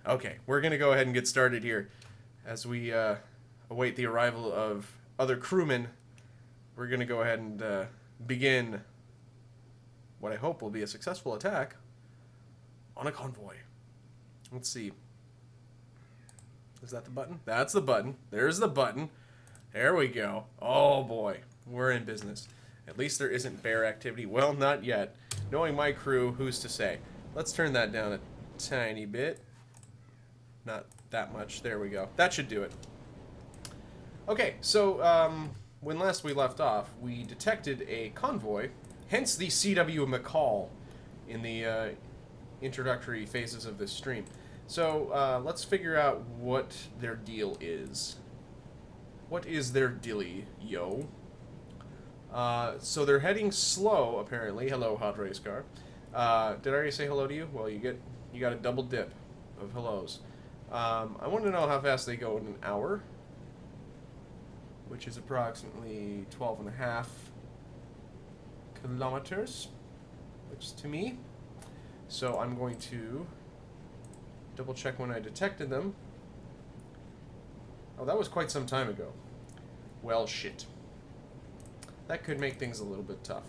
Okay, we're going to go ahead and get started here. As we await the arrival of other crewmen, we're going to go ahead and begin what I hope will be a successful attack on a convoy. Let's see. Is that the button? That's the button. There's the button. There we go. Oh boy, we're in business. At least there isn't bear activity. Well, not yet. Knowing my crew, who's to say? Let's turn that down a tiny bit. Not that much. There we go. That should do it. Okay, so when last we left off, we detected a convoy, hence the C.W. McCall in the introductory phases of this stream. So let's figure out what their deal is. What is their dilly, yo? So they're heading slow, apparently. Hello, hot race car. Did I already say hello to you? Well, you got a double dip of hellos. I want to know how fast they go in an hour, which is approximately 12.5 kilometers, which to me. So I'm going to double check when I detected them. Oh, that was quite some time ago. Well, shit. That could make things a little bit tough.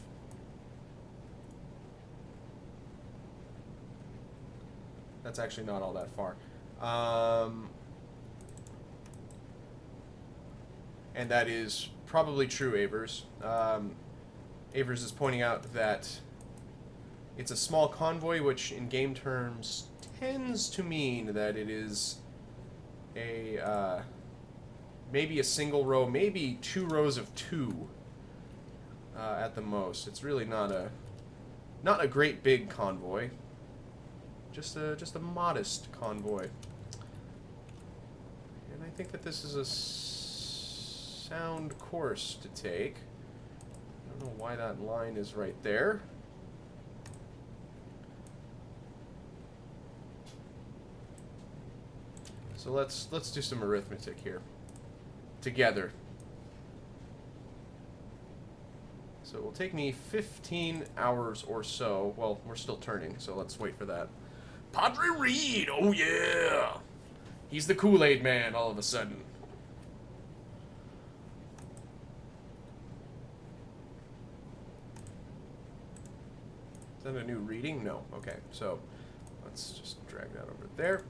That's actually not all that far. And that is probably true, Avers. Avers is pointing out that it's a small convoy, which in game terms tends to mean that it is a maybe a single row, maybe 2 rows of 2 at the most. It's really not a great big convoy. Just a modest convoy. And I think that this is a sound course to take. I don't know why that line is right there. So let's do some arithmetic here together. So it will take me 15 hours or so. Well, we're still turning, so let's wait for that. Padre Reed, oh yeah! He's the Kool-Aid man all of a sudden. Is that a new reading? No. Okay, so let's just drag that over there.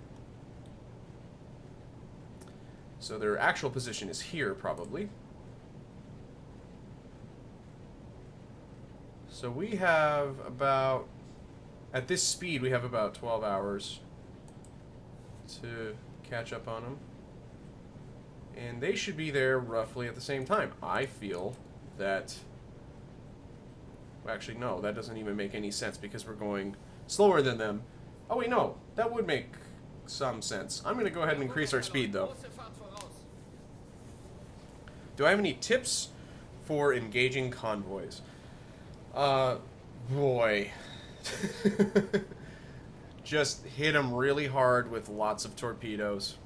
So their actual position is here, probably. So we have about, at this speed, we have about 12 hours to catch up on them. And they should be there roughly at the same time. I feel that... Actually, no, that doesn't even make any sense because we're going slower than them. Oh, wait, no. That would make some sense. I'm going to go ahead and increase our speed, though. Do I have any tips for engaging convoys? Boy. Just hit them really hard with lots of torpedoes.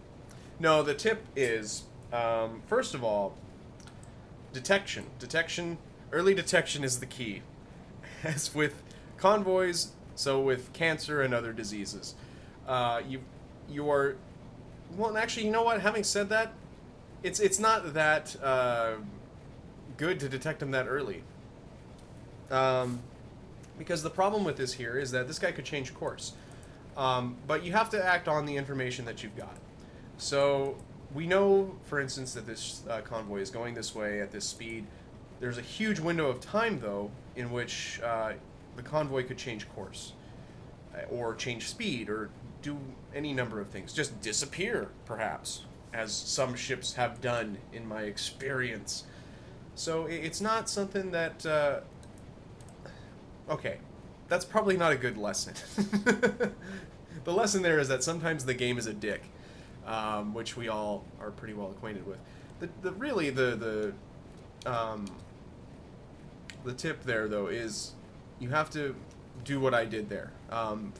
No, the tip is, first of all, detection. Early detection is the key. As with convoys, so with cancer and other diseases. You are... Well, actually, you know what? Having said that, it's not that good to detect them that early. Because the problem with this here is that this guy could change course. But you have to act on the information that you've got. So we know, for instance, that this convoy is going this way at this speed. There's a huge window of time, though, in which the convoy could change course. Or change speed, or do any number of things. Just disappear, perhaps, as some ships have done in my experience. So it's not something that... Okay, that's probably not a good lesson. The lesson there is that sometimes the game is a dick, which we all are pretty well acquainted with. The tip there, though, is you have to do what I did there.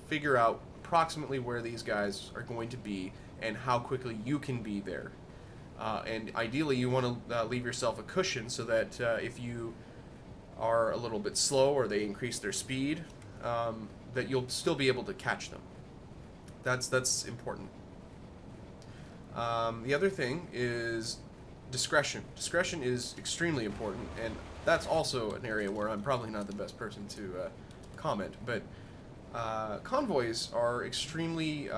Figure out approximately where these guys are going to be and how quickly you can be there. And ideally, you want to leave yourself a cushion so that if you are a little bit slow or they increase their speed, that you'll still be able to catch them. That's important. The other thing is discretion. Discretion is extremely important, and that's also an area where I'm probably not the best person to comment, but convoys are extremely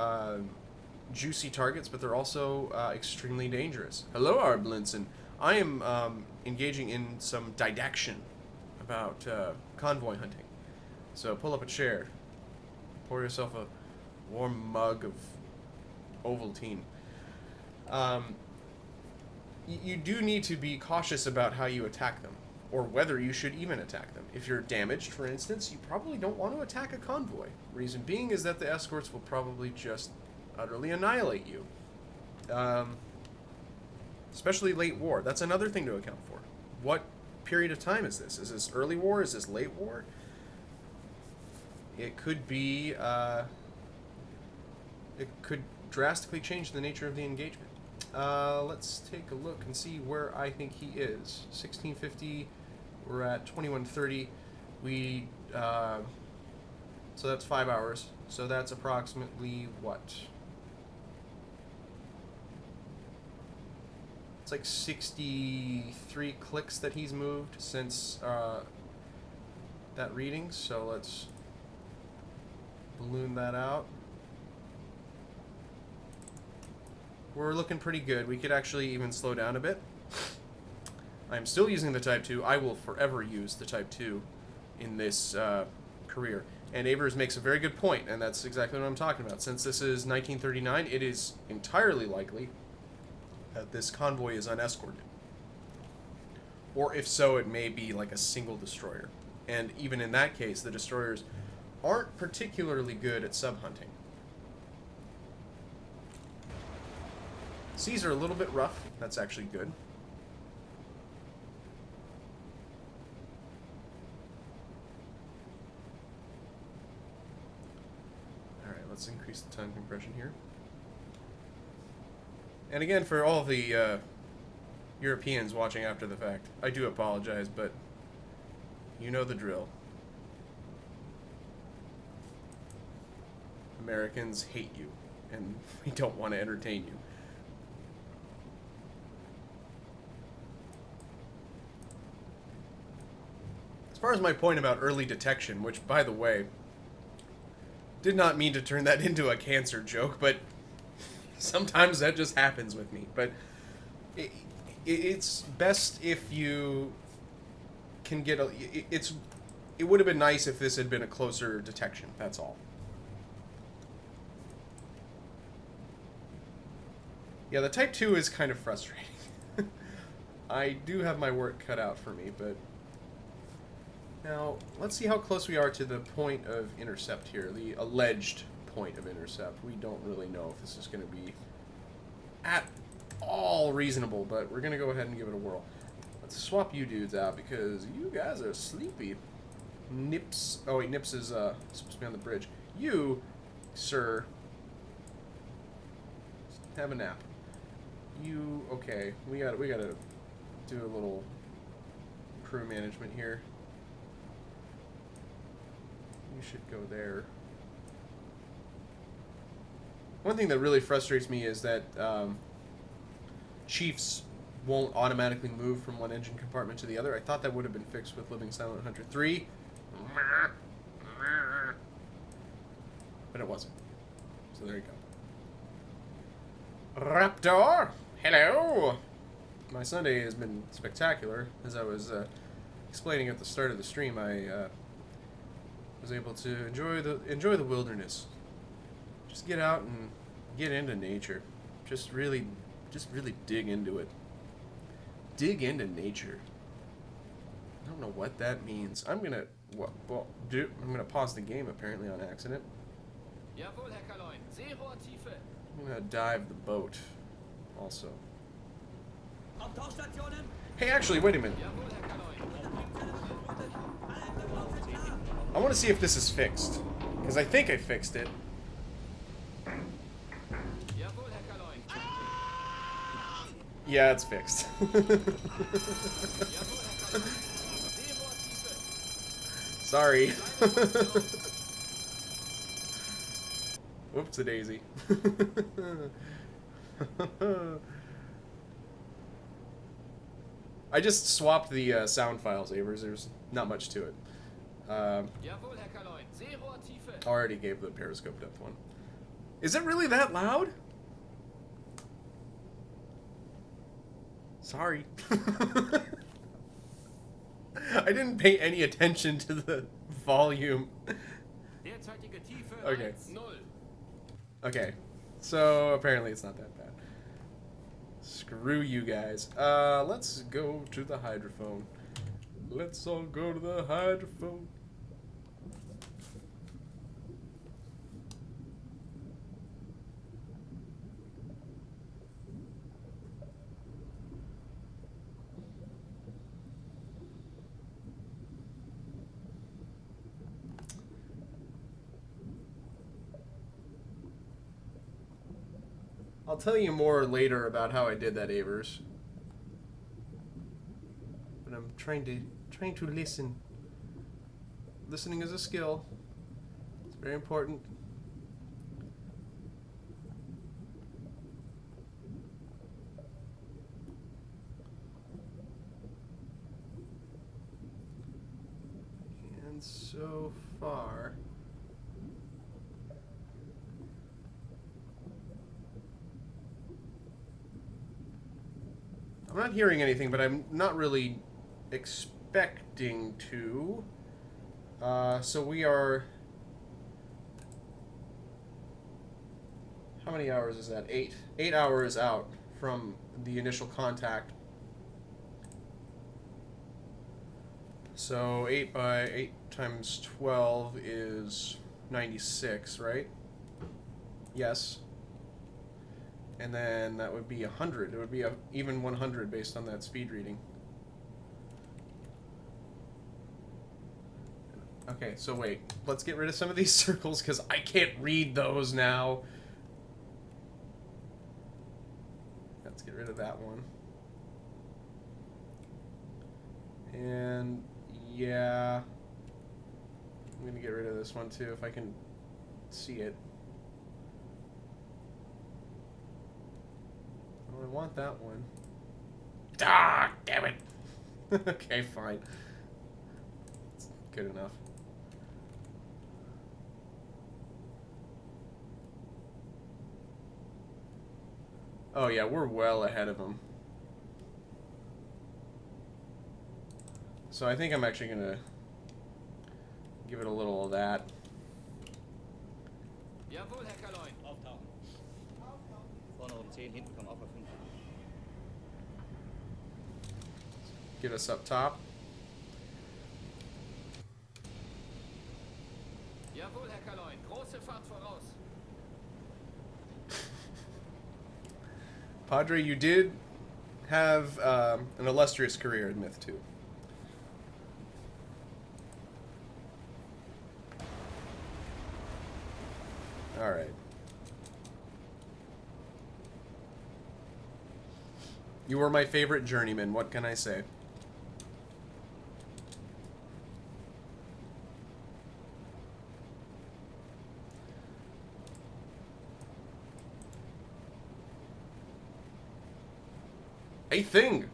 juicy targets, but they're also extremely dangerous. Hello, Arblinson. I am engaging in some didaction about convoy hunting. So pull up a chair, pour yourself a warm mug of Ovaltine. You do need to be cautious about how you attack them, or whether you should even attack them. If you're damaged, for instance, you probably don't want to attack a convoy. Reason being is that the escorts will probably just utterly annihilate you. Especially late war. That's another thing to account for. What period of time is this? Is this early war? Is this late war? It could be, it could drastically change the nature of the engagement. Let's take a look and see where I think he is. 1650, we're at 2130. We, so that's 5 hours. So that's approximately what? It's like 63 clicks that he's moved since that reading. So let's balloon that out. We're looking pretty good. We could actually even slow down a bit. I'm still using the Type 2. I will forever use the Type 2 in this career. And Avers makes a very good point, and that's exactly what I'm talking about. Since this is 1939, it is entirely likely that this convoy is unescorted. Or if so, it may be like a single destroyer. And even in that case, the destroyers aren't particularly good at sub-hunting. Seas are a little bit rough. That's actually good. Alright, let's increase the time compression here. And again, for all the Europeans watching after the fact, I do apologize, but you know the drill. Americans hate you, and we don't want to entertain you. As far as my point about early detection, which, by the way, did not mean to turn that into a cancer joke, but sometimes that just happens with me. But it's best if you can get a... It would have been nice if this had been a closer detection, that's all. Yeah, the Type 2 is kind of frustrating. I do have my work cut out for me, but... Now, let's see how close we are to the point of intercept here, the alleged point of intercept. We don't really know if this is going to be at all reasonable, but we're going to go ahead and give it a whirl. Let's swap you dudes out because you guys are sleepy. Nips. Oh, wait, Nips is supposed to be on the bridge. You, sir, have a nap. You, okay, we gotta do a little crew management here. You should go there. One thing that really frustrates me is that chiefs won't automatically move from one engine compartment to the other. I thought that would have been fixed with Living Silent Hunter 3. But it wasn't. So there you go. Raptor! Hello! My Sunday has been spectacular. As I was explaining at the start of the stream, I was able to enjoy the wilderness. Just get out and get into nature. Just really dig into it. Dig into nature. I don't know what that means. I'm gonna pause the game apparently on accident. I'm gonna dive the boat also. Hey, actually, wait a minute. I want to see if this is fixed, because I think I fixed it. Yeah, it's fixed. Sorry. Whoops-a-daisy. I just swapped the sound files, Avers. There's not much to it. Already gave the periscope depth one. Is it really that loud? Sorry. I didn't pay any attention to the volume. Okay. Okay. So apparently it's not that bad. Screw you guys. Let's go to the hydrophone. Let's all go to the hydrophone. I'll tell you more later about how I did that, Avers. But I'm trying to listen. Listening is a skill. It's very important. And so far, I'm not hearing anything, but I'm not really expecting to. So we are... How many hours is that? 8. 8 hours out from the initial contact. So 8 times 12 is 96, right? Yes. And then that would be 100. It would be even 100 based on that speed reading. Okay, so wait. Let's get rid of some of these circles because I can't read those now. Let's get rid of that one. And yeah, I'm gonna get rid of this one too if I can see it. Oh, I want that one. Ah, damn it. Okay, fine. It's good enough. Oh yeah, we're well ahead of them. So I think I'm actually gonna give it a little of that. Jawohl, Herr Kaloin. Auftauchen. Vorne um 10, hinten kommen auf 5. Get us up top. Jawohl, Herr Kaloin. Große Fahrt voraus. Padre, you did have an illustrious career in Myth 2. All right. You were my favorite journeyman. What can I say? A thing.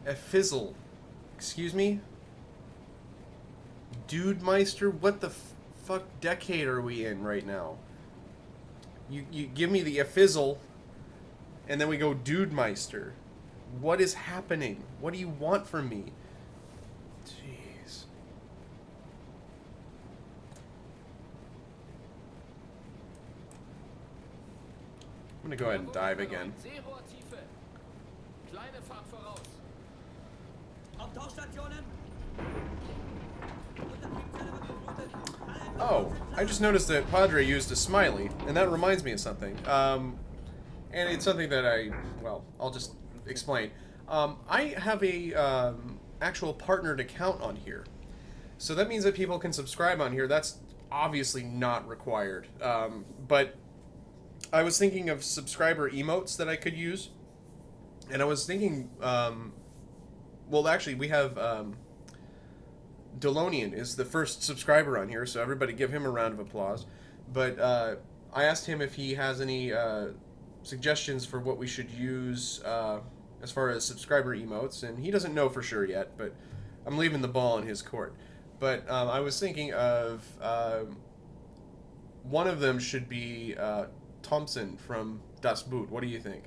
A fizzle. Excuse me? Dude Meister? What the fuck decade are we in right now? You give me the fizzle, and then we go Dude Meister. What is happening? What do you want from me? Jeez. I'm gonna go ahead and dive again. Oh, I just noticed that Padre used a smiley, and that reminds me of something. And it's something that I'll just explain. I have a actual partnered account on here. So that means that people can subscribe on here. That's obviously not required. But I was thinking of subscriber emotes that I could use. And I was thinking, well, actually, we have... Delonian is the first subscriber on here, so everybody give him a round of applause. But I asked him if he has any suggestions for what we should use as far as subscriber emotes, and he doesn't know for sure yet, but I'm leaving the ball in his court. But I was thinking of one of them should be Thompson from Das Boot. What do you think?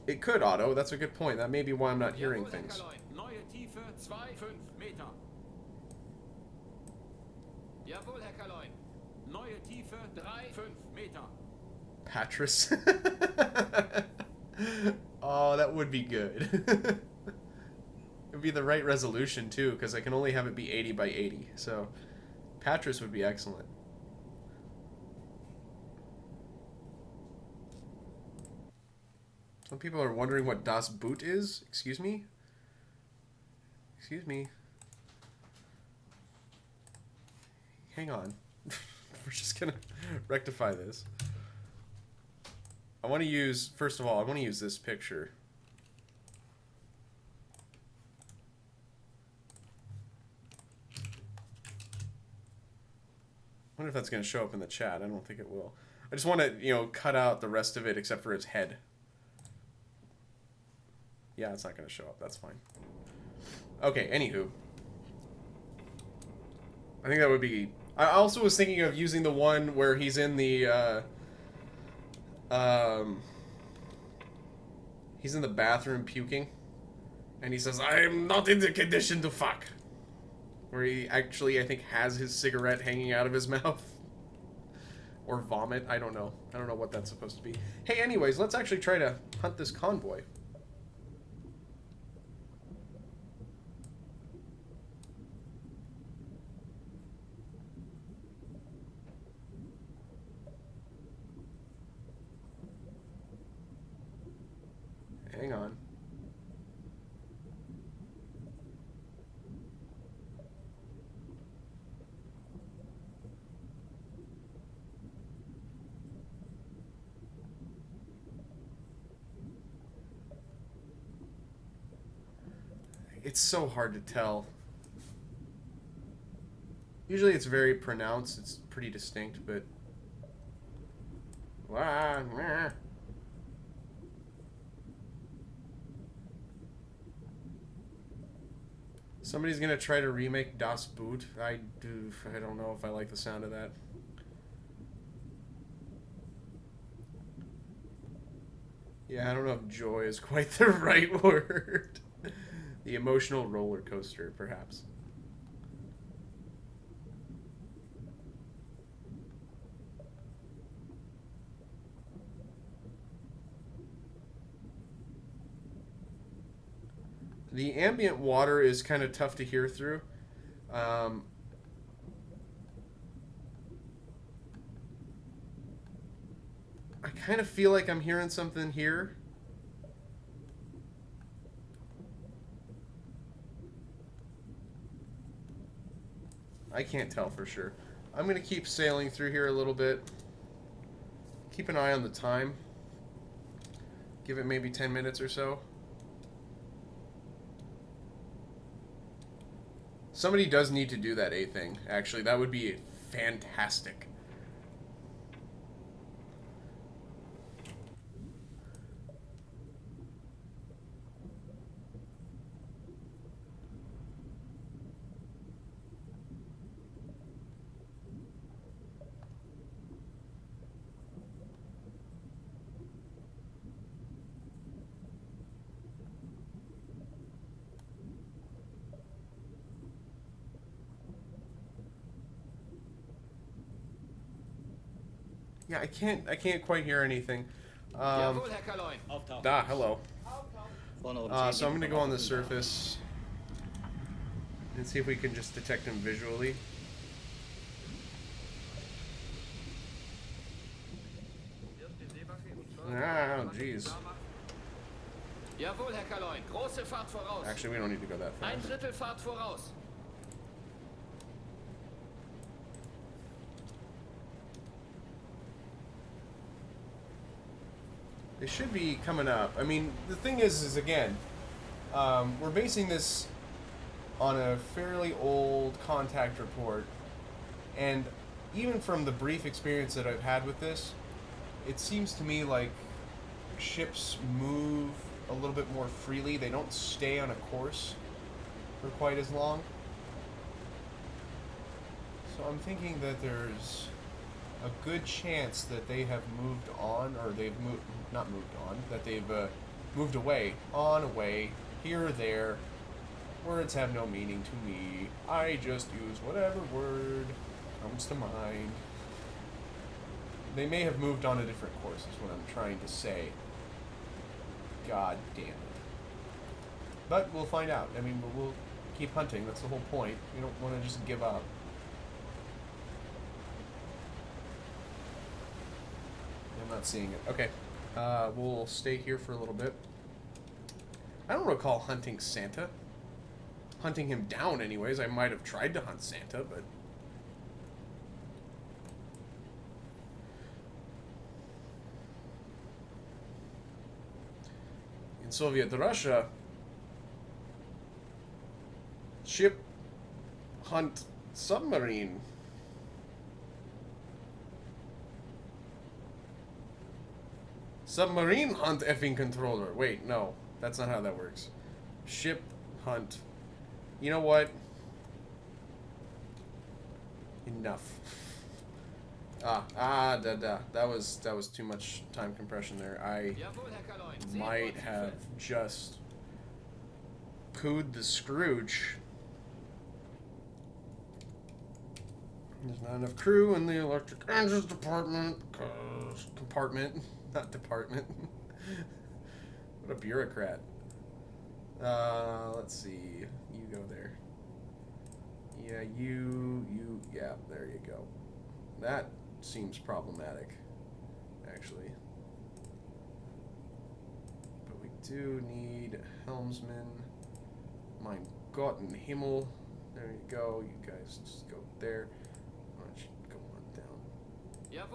It could, Otto. That's a good point. That may be why I'm not hearing things. Neue Tiefe 2,5 Meter. Jawohl, Herr Kaloin. Neue Tiefe 3,5 Meter. Patras. Oh, that would be good. It would be the right resolution, too, because I can only have it be 80 by 80. So, Patras would be excellent. Some people are wondering what Das Boot is. Excuse me? Excuse me. Hang on. We're just gonna rectify this. I want to use, first of all, I want to use this picture. I wonder if that's going to show up in the chat. I don't think it will. I just want to, you know, cut out the rest of it except for its head. Yeah, it's not going to show up. That's fine. Okay, anywho. I think that would be... I also was thinking of using the one where he's in the, he's in the bathroom puking. And he says, I'm not in the condition to fuck. Where he actually, I think, has his cigarette hanging out of his mouth. Or vomit. I don't know. I don't know what that's supposed to be. Hey, anyways, let's actually try to hunt this convoy. Hang on. It's so hard to tell. Usually it's very pronounced, it's pretty distinct, but... Somebody's gonna try to remake Das Boot. I don't know if I like the sound of that. Yeah, I don't know if joy is quite the right word. The emotional roller coaster, perhaps. The ambient water is kind of tough to hear through. I kind of feel like I'm hearing something here. I can't tell for sure. I'm going to keep sailing through here a little bit. Keep an eye on the time. Give it maybe 10 minutes or so. Somebody does need to do that A thing, actually. That would be fantastic. Yeah, I can't quite hear anything. Jawohl, Herr Kaloin. Ah, hello. Vorne oben So I'm 10, gonna hinten go on the offen. surface and see if we can just detect him visually. Ah, jeez. Jawohl, Herr Kaloin. Große Fahrt voraus. Actually, we don't need to go that Ein fast. Drittel Fahrt voraus. They should be coming up. I mean, the thing is again, we're basing this on a fairly old contact report, and even from the brief experience that I've had with this, it seems to me like ships move a little bit more freely. They don't stay on a course for quite as long. So I'm thinking that there's a good chance that they have moved on, or they've not moved on, that they've moved away, on, away, here or there. Words have no meaning to me. I just use whatever word comes to mind. They may have moved on a different course, is what I'm trying to say. God damn it. But we'll find out. I mean, we'll keep hunting. That's the whole point. We don't want to just give up. I'm not seeing it. Okay. We'll stay here for a little bit. I don't recall hunting Santa. Hunting him down, anyways. I might have tried to hunt Santa, but... in Soviet Russia, ship hunt submarine. Submarine hunt effing controller. Wait, no. That's not how that works. Ship hunt. You know what? Enough. That was too much time compression there. I might have just pooed the Scrooge. There's not enough crew in the electric engines department. Compartment, not department. What a bureaucrat. Let's see. You go there. Yeah, yeah, there you go. That seems problematic, actually. But we do need helmsman. Mein Gott in Himmel. There you go. You guys just go there. Why don't you go on down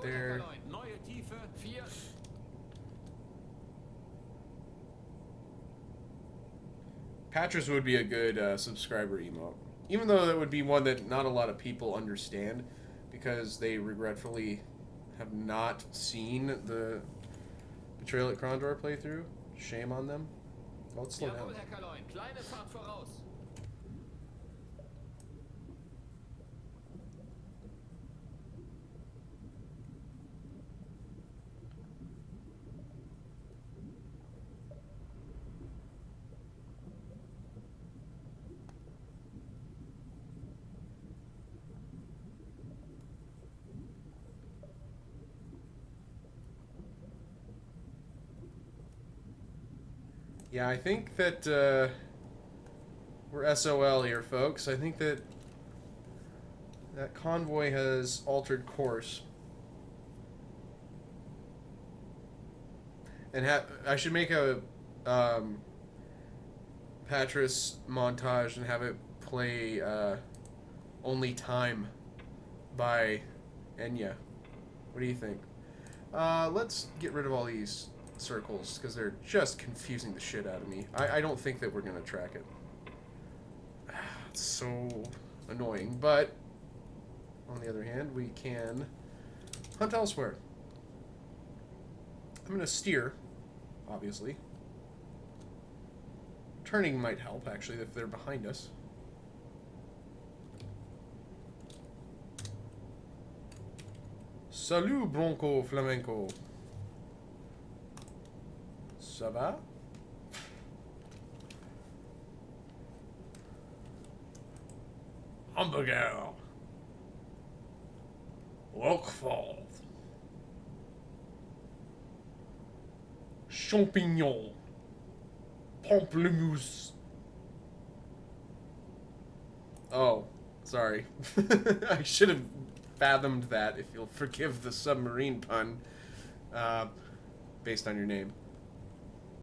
there. Neue Tiefe 4. Patras would be a good subscriber emote. Even though that would be one that not a lot of people understand, because they regretfully have not seen the Betrayal at Krondor playthrough. Shame on them. Oh, let's slow down. Kleine Fahrt voraus. Yeah, I think that we're SOL here, folks. I think that convoy has altered course. And I should make a Patras montage and have it play Only Time by Enya. What do you think? Let's get rid of all these circles, because they're just confusing the shit out of me. I don't think that we're going to track it. It's so annoying, but on the other hand, we can hunt elsewhere. I'm going to steer, obviously. Turning might help, actually, if they're behind us. Salut, Bronco Flamenco. Ça va? Hamburger. Roquefort. Champignon. Pamplemousse. Oh, sorry. I should have fathomed that, if you'll forgive the submarine pun, based on your name.